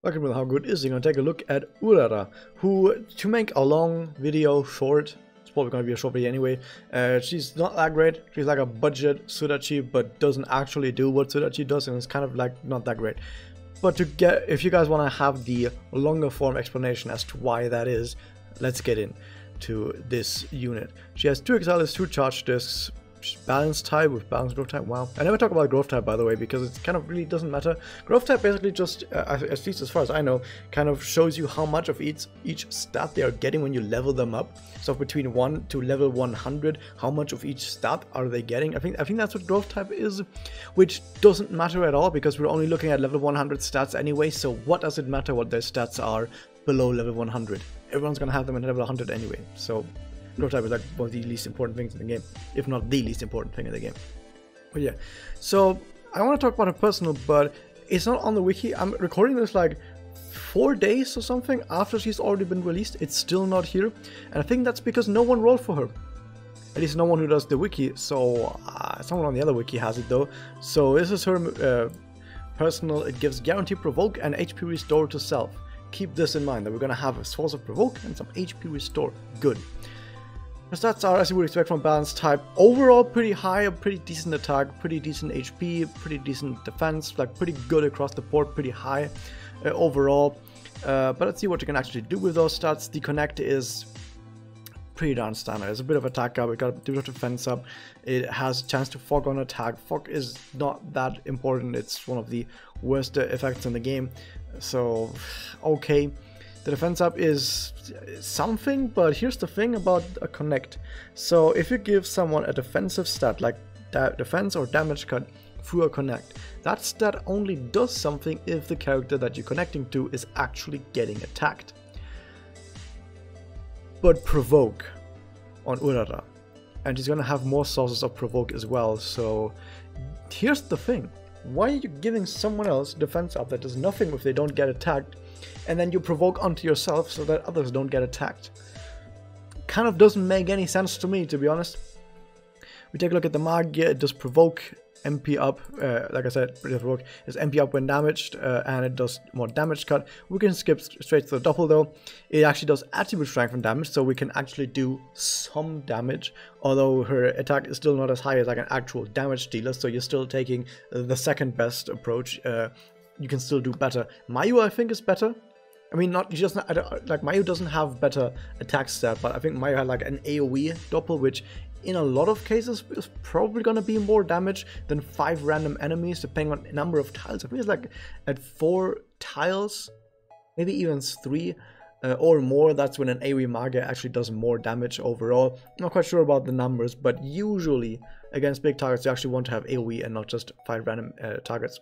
Welcome to How Good Is He? Gonna take a look at Urara, who, to make a long video short, it's probably gonna be a short video anyway, she's not that great. She's like a budget Sudachi, but doesn't actually do what Sudachi does, and it's kind of like not that great. But to get, if you guys want to have the longer form explanation as to why that is, let's get into this unit. She has 2 Exiles, 2 charge discs. Balanced type with balanced growth type. Wow, I never talk about growth type, by the way, because it kind of really doesn't matter. Growth type basically just, at least as far as I know, kind of shows you how much of each stat they are getting when you level them up. So between 1 to level 100, how much of each stat are they getting? I think that's what growth type is, which doesn't matter at all because we're only looking at level 100 stats anyway. So what does it matter what their stats are below level 100? Everyone's gonna have them at level 100 anyway. So growth type is like one of the least important things in the game, if not the least important thing in the game. But yeah, so I want to talk about her personal, but it's not on the wiki. I'm recording this like 4 days or something after she's already been released. It's still not here, and I think that's because no one rolled for her. At least no one who does the wiki. So someone on the other wiki has it though. So this is her personal. It gives guaranteed provoke and HP restore to self. Keep this in mind that we're gonna have a source of provoke and some HP restore. Good. Her stats are, as you would expect from balanced type, overall pretty high, a pretty decent attack, pretty decent HP, pretty decent defense, like pretty good across the board, pretty high overall. But let's see what you can actually do with those stats. The connect is pretty darn standard. It's a bit of attack up, it got a bit of defense up, it has a chance to fog on attack. Fog is not that important, it's one of the worst effects in the game, so okay. The defense up is something, but here's the thing about a connect. So if you give someone a defensive stat like defense or damage cut through a connect, that stat only does something if the character that you're connecting to is actually getting attacked. But provoke on Urara, and she's gonna have more sources of provoke as well. So here's the thing. Why are you giving someone else defense up that does nothing if they don't get attacked, and then you provoke onto yourself so that others don't get attacked? Kind of doesn't make any sense to me, to be honest. We take a look at the Magia. It does provoke MP up, like I said, provoke is MP up when damaged, and it does more damage cut. We can skip straight to the double though. It actually does attribute strength and damage, so we can actually do some damage, although her attack is still not as high as like an actual damage dealer, so you're still taking the second best approach. You can still do better. Mayu, I think, is better. I mean, not just like Mayu doesn't have better attack stat, but I think Mayu had like an AoE doppel, which in a lot of cases is probably gonna be more damage than 5 random enemies, depending on the number of tiles. I think it's like at 4 tiles, maybe even 3 or more. That's when an AoE Magia actually does more damage overall. I'm not quite sure about the numbers, but usually against big targets, you actually want to have AoE and not just 5 random targets.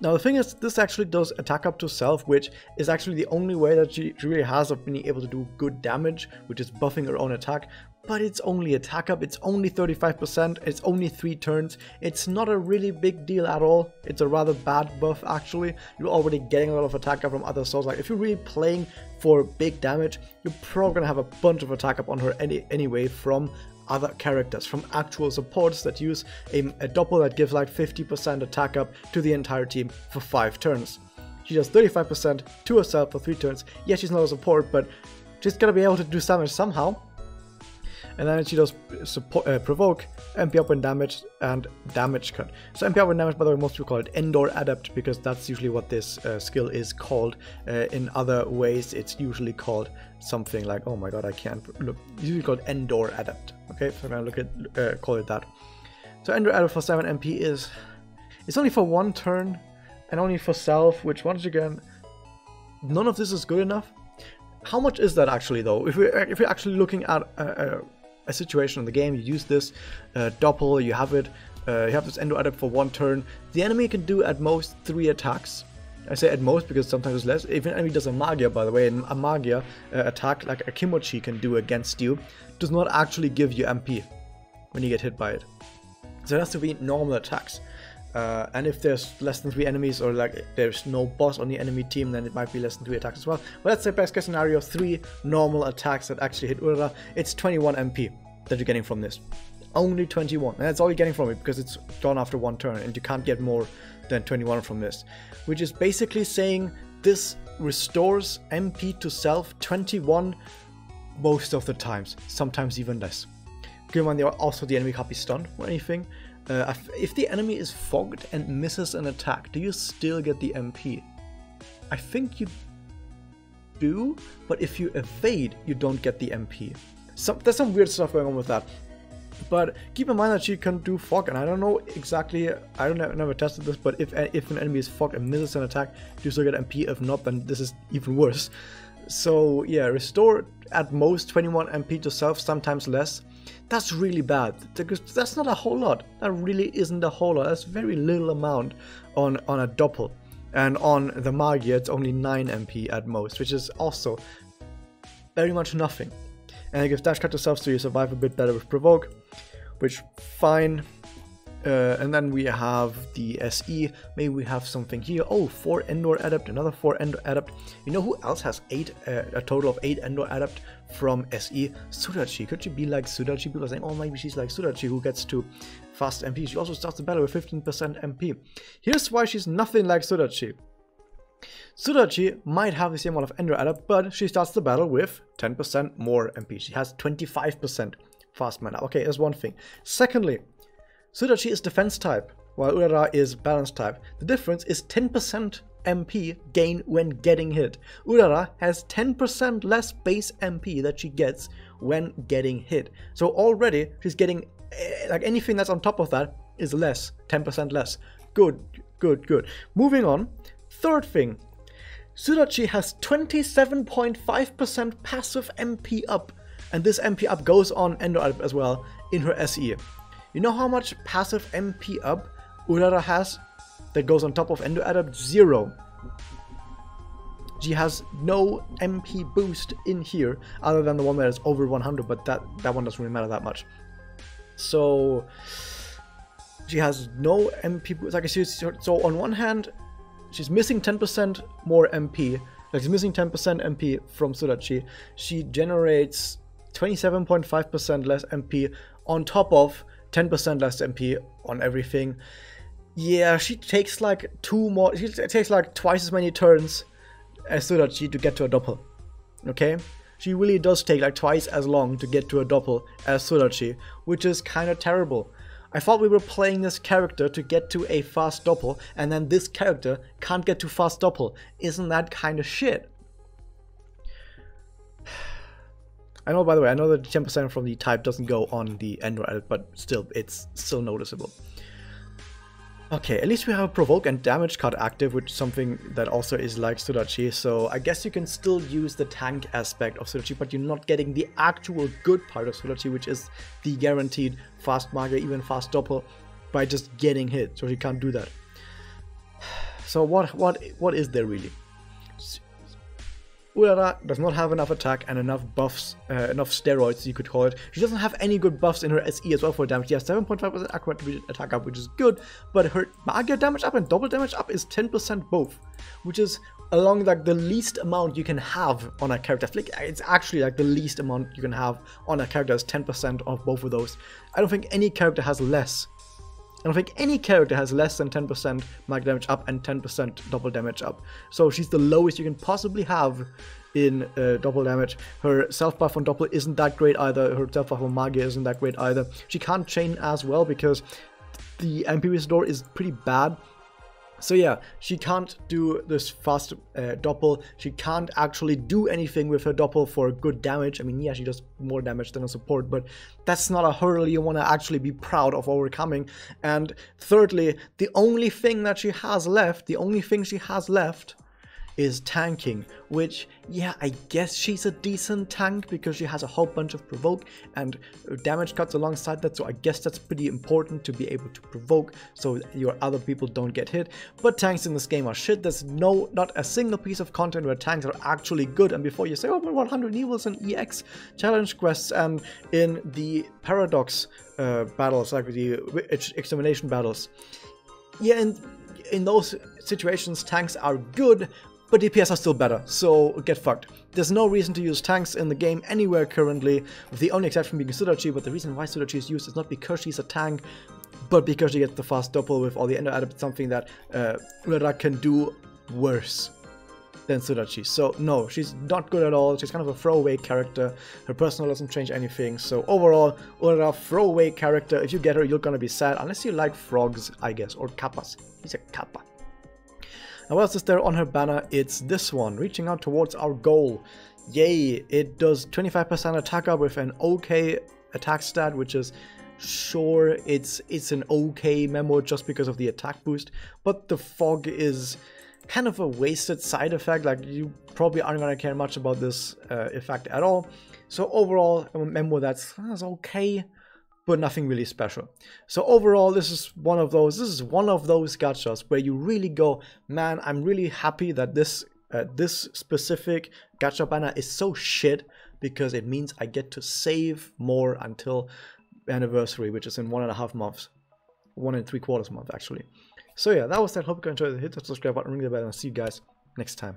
Now the thing is, this actually does attack up to self, which is actually the only way that she really has of being able to do good damage, which is buffing her own attack. But it's only attack up, it's only 35%, it's only 3 turns, it's not a really big deal at all. It's a rather bad buff actually. You're already getting a lot of attack up from other souls. Like if you're really playing for big damage, you're probably gonna have a bunch of attack up on her anyway from other characters, from actual supports that use a doppel that gives like 50% attack up to the entire team for 5 turns. She does 35% to herself for 3 turns. Yeah, she's not a support, but she's gonna be able to do damage somehow. And then she does provoke, MP up when damaged, and damage cut. So MP up when damaged, by the way, most people call it Endor Adept, because that's usually what this skill is called. In other ways, it's usually called something like, oh my god, I can't look. It's usually called Endor Adept. Okay, so I'm gonna look at call it that. So Endor Adept for 7 MP it's only for 1 turn, and only for self, which once again, none of this is good enough. How much is that actually though? If we're actually looking at a situation in the game, you use this doppel, you have it, you have this Endo Adept for 1 turn. The enemy can do at most 3 attacks. I say at most because sometimes it's less. If an enemy does a Magia, by the way, and a Magia attack like a Kimochi can do against you, does not actually give you MP when you get hit by it. So it has to be normal attacks. And if there's less than 3 enemies, or like there's no boss on the enemy team, then it might be less than 3 attacks as well. But let's say best case scenario, 3 normal attacks that actually hit Urara. It's 21 MP that you're getting from this. Only 21, and that's all you're getting from it because it's gone after 1 turn, and you can't get more than 21 from this, which is basically saying this restores MP to self 21 most of the times, sometimes even less. Given also the enemy can't be stunned or anything. If the enemy is fogged and misses an attack, do you still get the MP? I think you do, but if you evade, you don't get the MP. There's some weird stuff going on with that. But keep in mind that she can do fog, and I don't know exactly, I never tested this, but if an enemy is fogged and misses an attack, do you still get MP? If not, then this is even worse. So yeah, restore at most 21 MP to self, sometimes less. That's really bad, because that's not a whole lot. That really isn't a whole lot. That's very little amount on a doppel. And on the Magia, it's only 9 MP at most, which is also very much nothing. And it gives dash cut to self, so you survive a bit better with provoke, which fine. And then we have the SE. Maybe we have something here. Oh, 4 Endor Adept, another 4 Endor Adept. You know who else has a total of 8 Endor Adept from SE? Sudachi. Could she be like Sudachi? People are saying, oh, maybe she's like Sudachi, who gets to fast MP. She also starts the battle with 15% MP. Here's why she's nothing like Sudachi. Sudachi might have the same amount of Endor Adept, but she starts the battle with 10% more MP. She has 25% fast mana. Okay, that's one thing. Secondly, Sudachi is defense type, while Urara is balance type. The difference is 10% MP gain when getting hit. Urara has 10% less base MP that she gets when getting hit. So already she's getting, like, anything that's on top of that is less, 10% less. Good, good, good. Moving on. Third thing, Sudachi has 27.5% passive MP up, and this MP up goes on Endor Adept as well in her SE. You know how much passive MP up Urara has that goes on top of Endor Adept? 0. She has no MP boost in here other than the one that is over 100, but that one doesn't really matter that much. So she has no MP boost. Like, so on one hand, she's missing 10% more MP. Like, she's missing 10% MP from Sudachi. She generates 27.5% less MP on top of 10% less MP on everything. Yeah, she takes like she takes like twice as many turns as Sudachi to get to a doppel. Okay? She really does take like twice as long to get to a doppel as Sudachi, which is kind of terrible. I thought we were playing this character to get to a fast doppel, and then this character can't get to fast doppel. Isn't that kind of shit? I know, by the way, I know that 10% from the type doesn't go on the Endor Adept, but still, it's still noticeable. Okay, at least we have a provoke and damage cut active, which is something that also is like Sudachi, so I guess you can still use the tank aspect of Sudachi, but you're not getting the actual good part of Sudachi, which is the guaranteed fast Magia, even fast doppel, by just getting hit, so you can't do that. So what is there really? Urara does not have enough attack and enough buffs, enough steroids, you could call it. She doesn't have any good buffs in her SE as well for damage. She has 7.5% accurate attack up, which is good, but her Magia damage up and double damage up is 10% both, which is along like the least amount you can have on a character. Like, it's actually like the least amount you can have on a character is 10% of both of those. I don't think any character has less. I don't think any character has less than 10% Magia damage up and 10% double damage up. So she's the lowest you can possibly have in double damage. Her self buff on doppel isn't that great either. Her self buff on Magia isn't that great either. She can't chain as well because the MP restore is pretty bad. So yeah, she can't do this fast doppel. She can't actually do anything with her doppel for good damage. I mean, yeah, she does more damage than a support, but that's not a hurdle you want to actually be proud of overcoming. And thirdly, the only thing she has left is tanking, which, yeah, I guess she's a decent tank because she has a whole bunch of provoke and damage cuts alongside that, so I guess that's pretty important to be able to provoke so your other people don't get hit. But tanks in this game are shit. There's not a single piece of content where tanks are actually good, and before you say, oh, but 100 evils and EX challenge quests and in the paradox battles, like the extermination battles, yeah, in those situations tanks are good, but DPS are still better, so get fucked. There's no reason to use tanks in the game anywhere currently, with the only exception being Sudachi, but the reason why Sudachi is used is not because she's a tank, but because she gets the fast double with all the ender added, something that Urara can do worse than Sudachi. So no, she's not good at all. She's kind of a throwaway character. Her personal doesn't change anything. So overall, Urara, throwaway character. If you get her, you're gonna be sad, unless you like frogs, I guess, or kappas. He's a kappa. Now what else is there on her banner? It's this one, reaching out towards our goal. Yay, it does 25% attack up with an okay attack stat, which is, sure, it's an okay memo just because of the attack boost, but the fog is kind of a wasted side effect. Like, you probably aren't gonna care much about this effect at all. So overall, a memo that's okay, but nothing really special. So overall, this is one of those gachas where you really go, man, I'm really happy that this specific gacha banner is so shit, because it means I get to save more until anniversary, which is in 1.5 months, 1 3/4 month actually. So yeah, that was that. Hope you enjoyed it. Hit the subscribe button, ring the bell, and I'll see you guys next time.